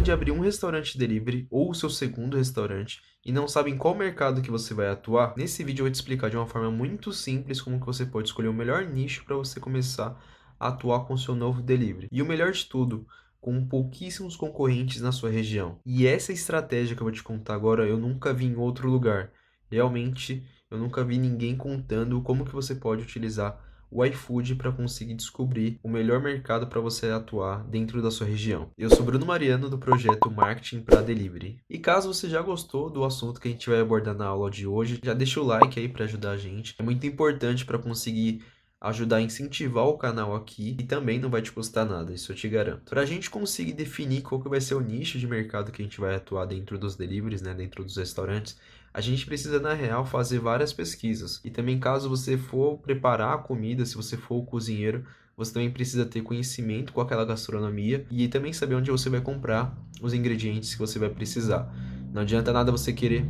pretende abrir um restaurante delivery ou o seu segundo restaurante e não sabe em qual mercado que você vai atuar, nesse vídeo eu vou te explicar de uma forma muito simples como que você pode escolher o melhor nicho para você começar a atuar com o seu novo delivery. E o melhor de tudo, com pouquíssimos concorrentes na sua região. E essa estratégia que eu vou te contar agora, eu nunca vi em outro lugar. Realmente, eu nunca vi ninguém contando como que você pode utilizar o iFood para conseguir descobrir o melhor mercado para você atuar dentro da sua região. Eu sou Bruno Mariano do projeto Marketing para Delivery. E caso você já gostou do assunto que a gente vai abordar na aula de hoje, já deixa o like aí para ajudar a gente. É muito importante para conseguir ajudar a incentivar o canal aqui e também não vai te custar nada, isso eu te garanto. Para a gente conseguir definir qual que vai ser o nicho de mercado que a gente vai atuar dentro dos deliveries, né, dentro dos restaurantes, a gente precisa, na real, fazer várias pesquisas. E também, caso você for preparar a comida, se você for o cozinheiro, você também precisa ter conhecimento com aquela gastronomia e também saber onde você vai comprar os ingredientes que você vai precisar. Não adianta nada você querer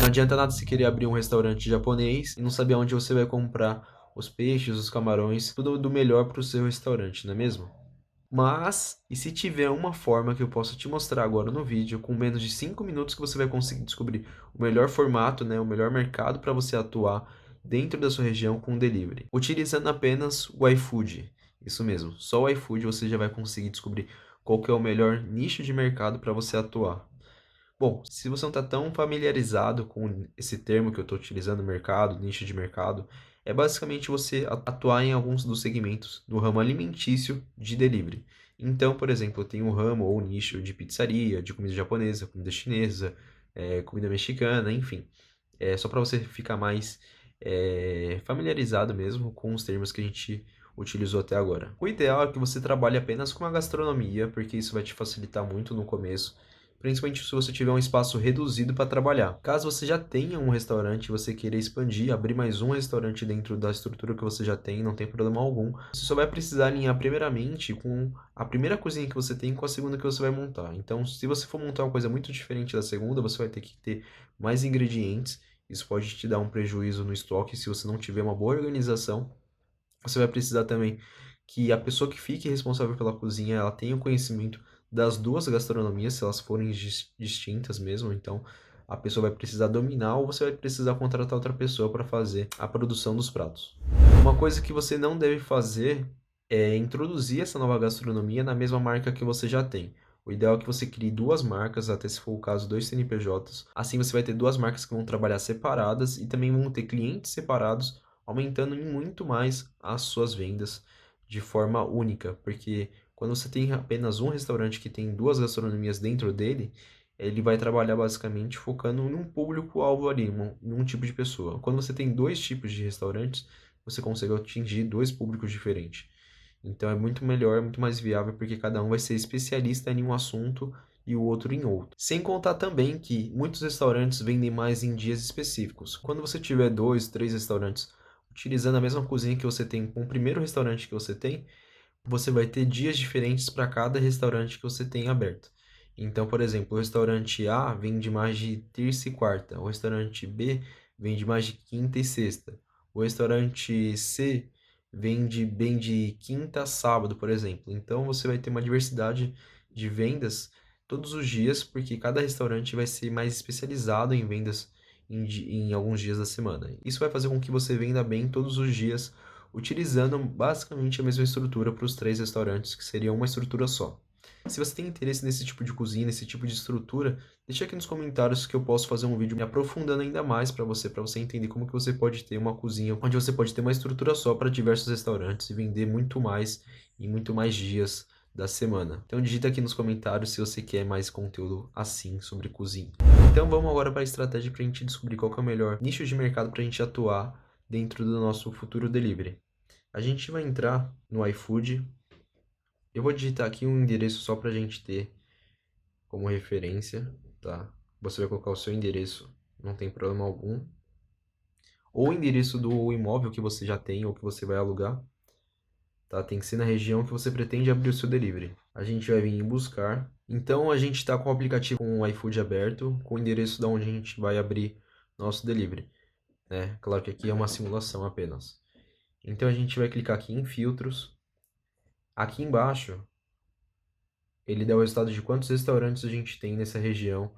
Não adianta nada você querer abrir um restaurante japonês e não saber onde você vai comprar os peixes, os camarões, tudo do melhor para o seu restaurante, não é mesmo? Mas, e se tiver uma forma que eu possa te mostrar agora no vídeo, com menos de 5 minutos que você vai conseguir descobrir o melhor formato, né, o melhor mercado para você atuar dentro da sua região com delivery, utilizando apenas o iFood. Isso mesmo, só o iFood você já vai conseguir descobrir qual que é o melhor nicho de mercado para você atuar. Bom, se você não está tão familiarizado com esse termo que eu estou utilizando, mercado, nicho de mercado, é basicamente você atuar em alguns dos segmentos do ramo alimentício de delivery. Então, por exemplo, eu tenho um ramo ou um nicho de pizzaria, de comida japonesa, comida chinesa, comida mexicana, enfim. É só para você ficar mais familiarizado mesmo com os termos que a gente utilizou até agora. O ideal é que você trabalhe apenas com a gastronomia, porque isso vai te facilitar muito no começo, principalmente se você tiver um espaço reduzido para trabalhar. Caso você já tenha um restaurante e você queira expandir, abrir mais um restaurante dentro da estrutura que você já tem, não tem problema algum. Você só vai precisar alinhar primeiramente com a primeira cozinha que você tem com a segunda que você vai montar. Então, se você for montar uma coisa muito diferente da segunda, você vai ter que ter mais ingredientes. Isso pode te dar um prejuízo no estoque se você não tiver uma boa organização. Você vai precisar também que a pessoa que fique responsável pela cozinha, ela tenha o conhecimento das duas gastronomias, se elas forem distintas mesmo. Então, a pessoa vai precisar dominar ou você vai precisar contratar outra pessoa para fazer a produção dos pratos. Uma coisa que você não deve fazer é introduzir essa nova gastronomia na mesma marca que você já tem. O ideal é que você crie duas marcas, até se for o caso, dois CNPJs. Assim você vai ter duas marcas que vão trabalhar separadas e também vão ter clientes separados, aumentando em muito mais as suas vendas de forma única. Porque quando você tem apenas um restaurante que tem duas gastronomias dentro dele, ele vai trabalhar basicamente focando em um público-alvo ali, em um tipo de pessoa. Quando você tem dois tipos de restaurantes, você consegue atingir dois públicos diferentes. Então é muito melhor, é muito mais viável, porque cada um vai ser especialista em um assunto e o outro em outro. Sem contar também que muitos restaurantes vendem mais em dias específicos. Quando você tiver dois, três restaurantes utilizando a mesma cozinha que você tem com o primeiro restaurante que você vai ter dias diferentes para cada restaurante que você tem aberto. Então, por exemplo, o restaurante A vende mais de terça e quarta, o restaurante B vende mais de quinta e sexta, o restaurante C vende bem de quinta a sábado, por exemplo. Então, você vai ter uma diversidade de vendas todos os dias, porque cada restaurante vai ser mais especializado em vendas em alguns dias da semana. Isso vai fazer com que você venda bem todos os dias utilizando basicamente a mesma estrutura para os três restaurantes, que seria uma estrutura só. Se você tem interesse nesse tipo de cozinha, nesse tipo de estrutura, deixa aqui nos comentários que eu posso fazer um vídeo me aprofundando ainda mais para você entender como que você pode ter uma cozinha onde você pode ter uma estrutura só para diversos restaurantes e vender muito mais em muito mais dias da semana. Então digita aqui nos comentários se você quer mais conteúdo assim sobre cozinha. Então vamos agora para a estratégia para a gente descobrir qual que é o melhor nicho de mercado para a gente atuar dentro do nosso futuro delivery. A gente vai entrar no iFood. Eu vou digitar aqui um endereço só para a gente ter como referência, tá? Você vai colocar o seu endereço, não tem problema algum. Ou o endereço do imóvel que você já tem ou que você vai alugar, tá? Tem que ser na região que você pretende abrir o seu delivery. A gente vai vir em buscar. Então a gente está com o aplicativo com o iFood aberto, com o endereço de onde a gente vai abrir nosso delivery, né? Claro que aqui é uma simulação apenas. Então a gente vai clicar aqui em filtros. Aqui embaixo ele dá o resultado de quantos restaurantes a gente tem nessa região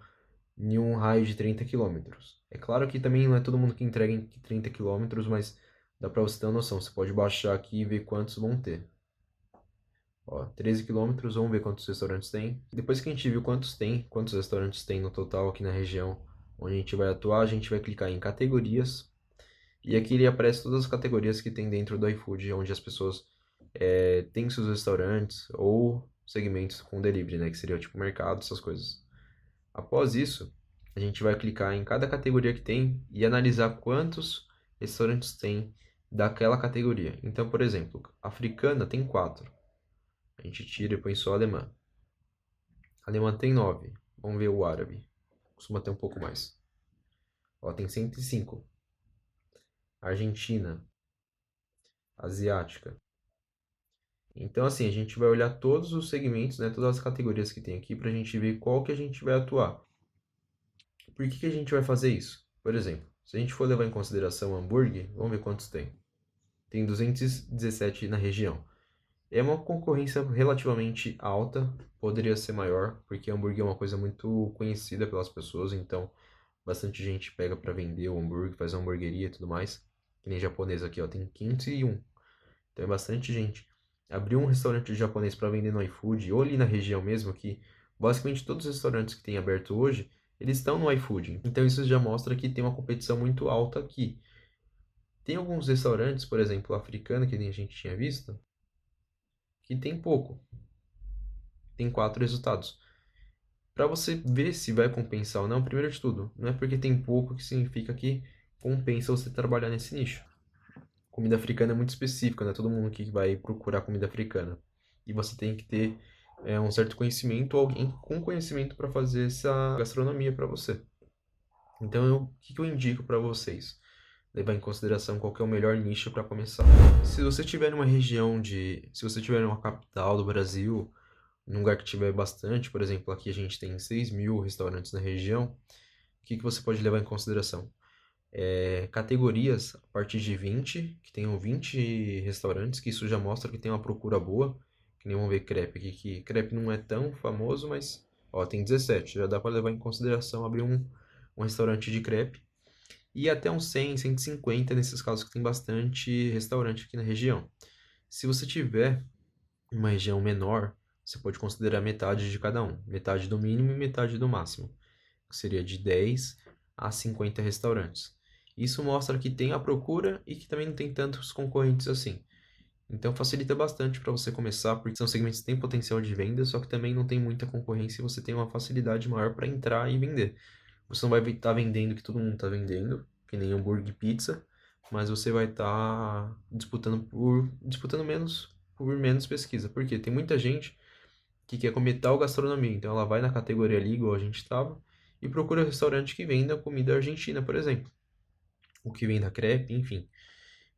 em um raio de 30 quilômetros. É claro que também não é todo mundo que entrega em 30 quilômetros, mas dá para você ter uma noção. Você pode baixar aqui e ver quantos vão ter. Ó, 13 quilômetros, vamos ver quantos restaurantes tem. Depois que a gente viu quantos restaurantes tem no total aqui na região onde a gente vai atuar, a gente vai clicar em categorias. E aqui ele aparece todas as categorias que tem dentro do iFood, onde as pessoas têm seus restaurantes ou segmentos com delivery, né? Que seria tipo mercado, essas coisas. Após isso, a gente vai clicar em cada categoria que tem e analisar quantos restaurantes tem daquela categoria. Então, por exemplo, africana tem 4. A gente tira e põe só alemã. Alemã tem 9. Vamos ver o árabe. Costuma ter um pouco mais. Ó, tem 105. Argentina, asiática. Então, assim, a gente vai olhar todos os segmentos, né, todas as categorias que tem aqui, para a gente ver qual que a gente vai atuar. Por que a gente vai fazer isso? Por exemplo, se a gente for levar em consideração hambúrguer, vamos ver quantos tem. Tem 217 na região. É uma concorrência relativamente alta, poderia ser maior, porque hambúrguer é uma coisa muito conhecida pelas pessoas, então bastante gente pega para vender o hambúrguer, faz hamburgueria e tudo mais. Que nem japonês aqui, ó, tem 501. Então é bastante gente. Abrir um restaurante japonês para vender no iFood, ou ali na região mesmo, que basicamente todos os restaurantes que tem aberto hoje, eles estão no iFood. Então isso já mostra que tem uma competição muito alta aqui. Tem alguns restaurantes, por exemplo, africano, que nem a gente tinha visto, que tem pouco. Tem 4 resultados. Para você ver se vai compensar ou não, primeiro de tudo, não é porque tem pouco que significa que compensa você trabalhar nesse nicho. Comida africana é muito específica, não é todo mundo que vai procurar comida africana. E você tem que ter um certo conhecimento, alguém com conhecimento para fazer essa gastronomia para você. Então, o que eu indico para vocês? Levar em consideração qual que é o melhor nicho para começar. Se você tiver numa região se você tiver numa capital do Brasil, num lugar que tiver bastante, por exemplo, aqui a gente tem 6.000 restaurantes na região, o que você pode levar em consideração? Categorias a partir de 20, que tenham 20 restaurantes, que isso já mostra que tem uma procura boa, que nem vamos ver crepe aqui, que crepe não é tão famoso, mas ó, tem 17, já dá para levar em consideração abrir um restaurante de crepe, e até uns 100, 150 nesses casos que tem bastante restaurante aqui na região. Se você tiver uma região menor, você pode considerar metade de cada um, metade do mínimo e metade do máximo, que seria de 10 a 50 restaurantes. Isso mostra que tem a procura e que também não tem tantos concorrentes assim. Então facilita bastante para você começar, porque são segmentos que têm potencial de venda, só que também não tem muita concorrência e você tem uma facilidade maior para entrar e vender. Você não vai estar vendendo o que todo mundo está vendendo, que nem hambúrguer e pizza, mas você vai estar disputando menos por menos pesquisa. Porque tem muita gente que quer comer tal gastronomia, então ela vai na categoria ali, igual a gente estava, e procura restaurante que venda comida argentina, por exemplo, o que venda crepe, enfim.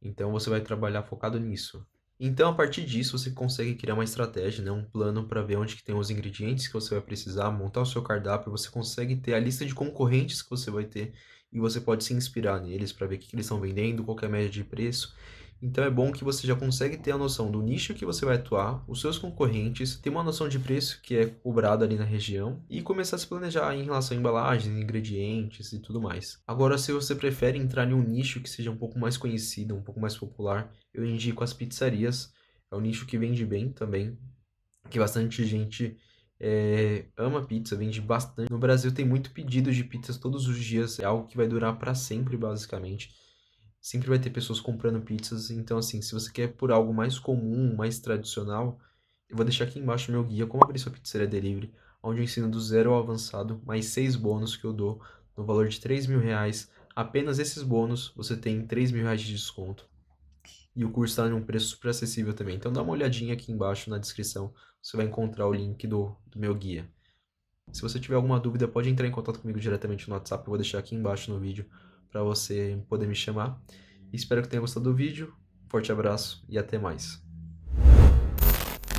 Então você vai trabalhar focado nisso. Então, a partir disso, você consegue criar uma estratégia, né, um plano para ver onde que tem os ingredientes que você vai precisar, montar o seu cardápio, você consegue ter a lista de concorrentes que você vai ter e você pode se inspirar neles para ver o que eles estão vendendo, qual que é a média de preço. Então é bom que você já consegue ter a noção do nicho que você vai atuar, os seus concorrentes, ter uma noção de preço que é cobrado ali na região e começar a se planejar em relação a embalagens, ingredientes e tudo mais. Agora, se você prefere entrar em um nicho que seja um pouco mais conhecido, um pouco mais popular, eu indico as pizzarias. É um nicho que vende bem também, que bastante gente ama pizza, vende bastante. No Brasil tem muito pedido de pizzas todos os dias, é algo que vai durar para sempre, basicamente. Sempre vai ter pessoas comprando pizzas, então assim, se você quer por algo mais comum, mais tradicional, eu vou deixar aqui embaixo meu guia como abrir sua pizzaria delivery, onde eu ensino do zero ao avançado, mais 6 bônus que eu dou no valor de R$ 3.000. Apenas esses bônus você tem R$ 3.000 de desconto. E o curso está em um preço super acessível também. Então dá uma olhadinha aqui embaixo na descrição, você vai encontrar o link do meu guia. Se você tiver alguma dúvida, pode entrar em contato comigo diretamente no WhatsApp, eu vou deixar aqui embaixo no vídeo para você poder me chamar. Espero que tenha gostado do vídeo. Forte abraço e até mais.